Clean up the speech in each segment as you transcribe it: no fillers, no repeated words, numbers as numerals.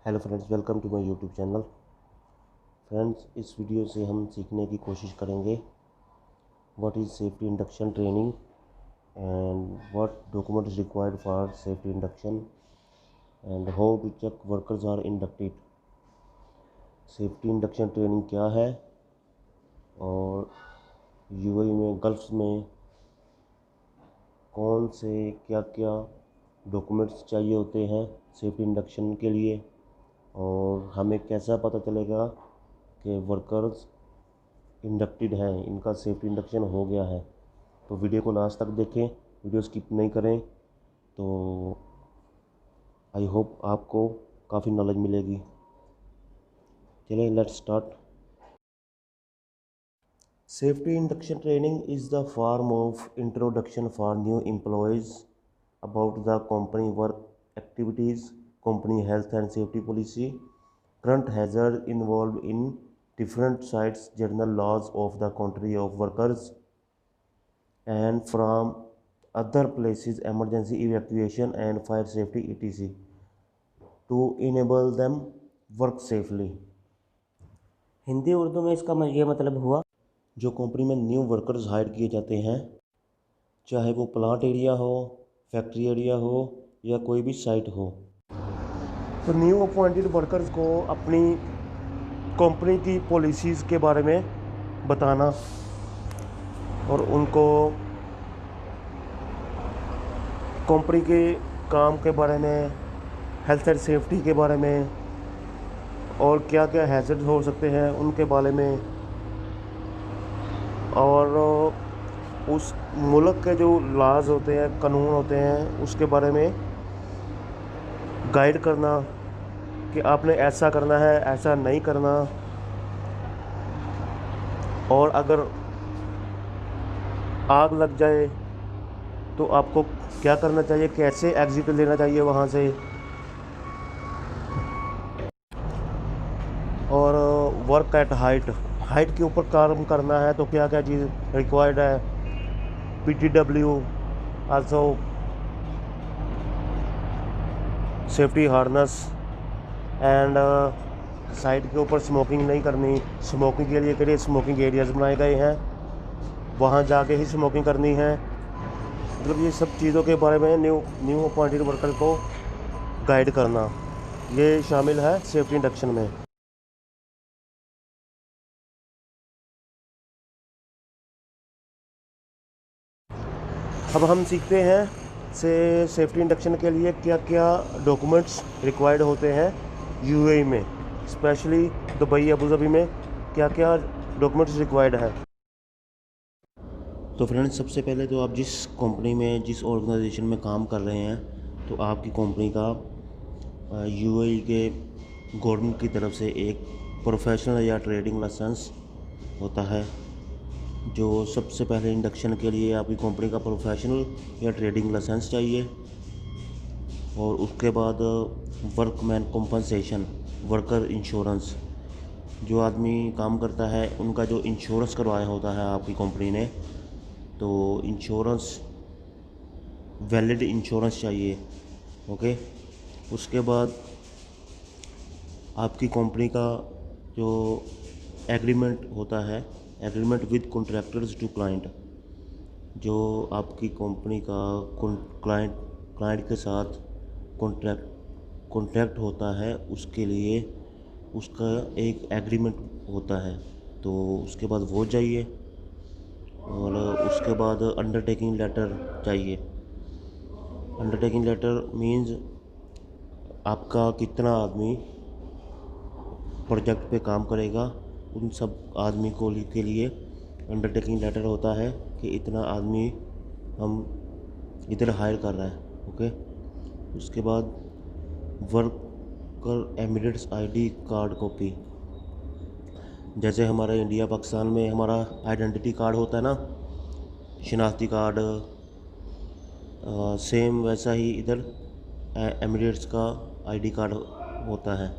Hello friends, welcome to my YouTube channel. Friends, इस video से हम सीखने की कोशिश करेंगे what is safety induction training and what documents required for safety induction and how to check workers are inducted. Safety induction training क्या है और यूएई में गल्फ्स में कौन से क्या क्या डॉक्यूमेंट्स चाहिए होते हैं सेफ्टी इंडक्शन के लिए, और हमें कैसा पता चलेगा कि वर्कर्स इंडक्टेड हैं, इनका सेफ्टी इंडक्शन हो गया है। तो वीडियो को लास्ट तक देखें, वीडियो स्किप नहीं करें। तो आई होप आपको काफ़ी नॉलेज मिलेगी। चलिए let's start. Safety induction training is the form of introduction for new employees about the company work activities, company health and safety policy, current hazard involved in different sites, general laws of the country of workers, and from other places, emergency evacuation and fire safety etc. to enable them work safely। Hindi Urdu में इसका ये मतलब हुआ। जो company में new workers higher किए जाते हैं, चाहे वो प्लांट एरिया हो, फैक्ट्री एरिया हो या कोई भी साइट हो, तो न्यू अपॉइंटेड वर्कर्स को अपनी कंपनी की पॉलिसीज़ के बारे में बताना और उनको कंपनी के काम के बारे में, हेल्थ एंड सेफ्टी के बारे में और क्या क्या हैज़र्ड हो सकते हैं उनके बारे में, और उस मुल्क के जो लाज होते हैं, कानून होते हैं, उसके बारे में गाइड करना कि आपने ऐसा करना है, ऐसा नहीं करना, और अगर आग लग जाए तो आपको क्या करना चाहिए, कैसे एग्ज़िट लेना चाहिए वहाँ से, और वर्क एट हाइट के ऊपर काम करना है तो क्या क्या चीज़ रिक्वायर्ड है, PTW, also safety harness, and site के ऊपर स्मोकिंग नहीं करनी। स्मोकिंग के लिए स्मोकिंग एरियाज़ बनाए गए हैं, वहाँ जाके ही स्मोकिंग करनी है। मतलब ये सब चीज़ों के बारे में न्यू अपॉइंटेड वर्कर को गाइड करना, ये शामिल है सेफ्टी इंडक्शन में। अब हम सीखते हैं सेफ्टी इंडक्शन के लिए क्या क्या डॉक्यूमेंट्स रिक्वायर्ड होते हैं यूएई में, स्पेशली दुबई, अबू धाबी में क्या क्या डॉक्यूमेंट्स रिक्वायर्ड है। तो फ्रेंड्स, सबसे पहले तो आप जिस कंपनी में, जिस ऑर्गेनाइजेशन में काम कर रहे हैं, तो आपकी कंपनी का यूएई के गवर्नमेंट की तरफ से एक प्रोफेशनल या ट्रेडिंग लाइसेंस होता है। जो सबसे पहले इंडक्शन के लिए आपकी कंपनी का प्रोफेशनल या ट्रेडिंग लाइसेंस चाहिए, और उसके बाद वर्कमैन कॉम्पनसेशन, वर्कर इंश्योरेंस, जो आदमी काम करता है उनका जो इंश्योरेंस करवाया होता है आपकी कंपनी ने, तो इंश्योरेंस, वैलिड इंश्योरेंस चाहिए। ओके, उसके बाद आपकी कंपनी का जो एग्रीमेंट होता है, agreement with contractors to client, जो आपकी कंपनी का क्लाइंट के साथ कॉन्ट्रैक्ट होता है, उसके लिए उसका एक एग्रीमेंट होता है, तो उसके बाद वो चाहिए। और उसके बाद अंडरटेकिंग लेटर चाहिए। अंडरटेकिंग लेटर मीन्स आपका कितना आदमी प्रोजेक्ट पे काम करेगा, उन सब आदमी को के लिए अंडरटेकिंग लेटर होता है कि इतना आदमी हम इधर हायर कर रहा है। ओके, उसके बाद worker Emirates ID card copy, जैसे हमारे इंडिया पाकिस्तान में हमारा आइडेंटिटी कार्ड होता है ना, शनाख्ती कार्ड, सेम वैसा ही इधर एमिरेट्स का आईडी कार्ड होता है,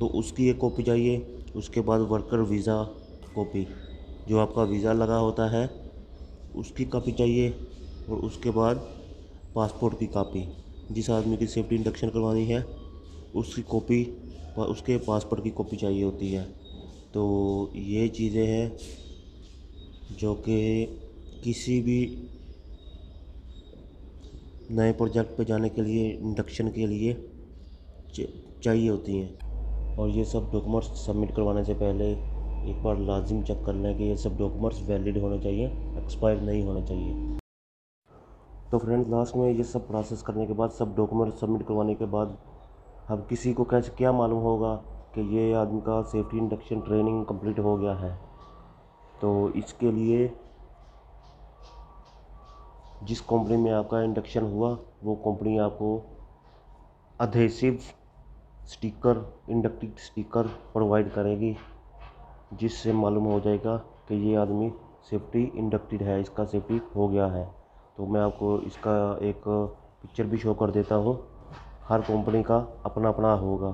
तो उसकी एक कॉपी चाहिए। उसके बाद वर्कर वीज़ा कॉपी, जो आपका वीज़ा लगा होता है उसकी कॉपी चाहिए। और उसके बाद पासपोर्ट की कॉपी, जिस आदमी की सेफ्टी इंडक्शन करवानी है उसकी कॉपी उसके पासपोर्ट की कॉपी चाहिए होती है। तो ये चीज़ें हैं जो कि किसी भी नए प्रोजेक्ट पे जाने के लिए, इंडक्शन के लिए चाहिए होती हैं। और ये सब डॉक्यूमेंट्स सबमिट करवाने से पहले एक बार लाजिम चेक कर लें कि ये सब डॉक्यूमेंट्स वैलिड होने चाहिए, एक्सपायर नहीं होने चाहिए। तो फ्रेंड्स, लास्ट में ये सब प्रोसेस करने के बाद, सब डॉक्यूमेंट सबमिट करवाने के बाद, अब किसी को कैसे क्या मालूम होगा कि ये आदमी का सेफ्टी इंडक्शन ट्रेनिंग कंप्लीट हो गया है। तो इसके लिए जिस कंपनी में आपका इंडक्शन हुआ वो कंपनी आपको adhesive sticker, inductive sticker provide करेगी, जिससे मालूम हो जाएगा कि ये आदमी सेफ्टी इंडक्टेड है, इसका सेफ्टी हो गया है। तो मैं आपको इसका एक पिक्चर भी शो कर देता हूँ। हर कंपनी का अपना अपना होगा।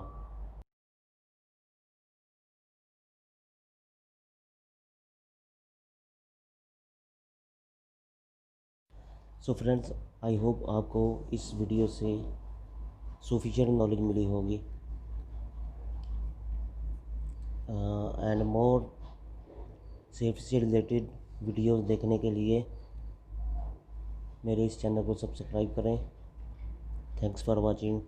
सो फ्रेंड्स, आई होप आपको इस वीडियो से सफिशिएंट नॉलेज मिली होगी। एंड मोर सेफ्टी से रिलेटेड वीडियोस देखने के लिए मेरे इस चैनल को सब्सक्राइब करें। Thanks for watching.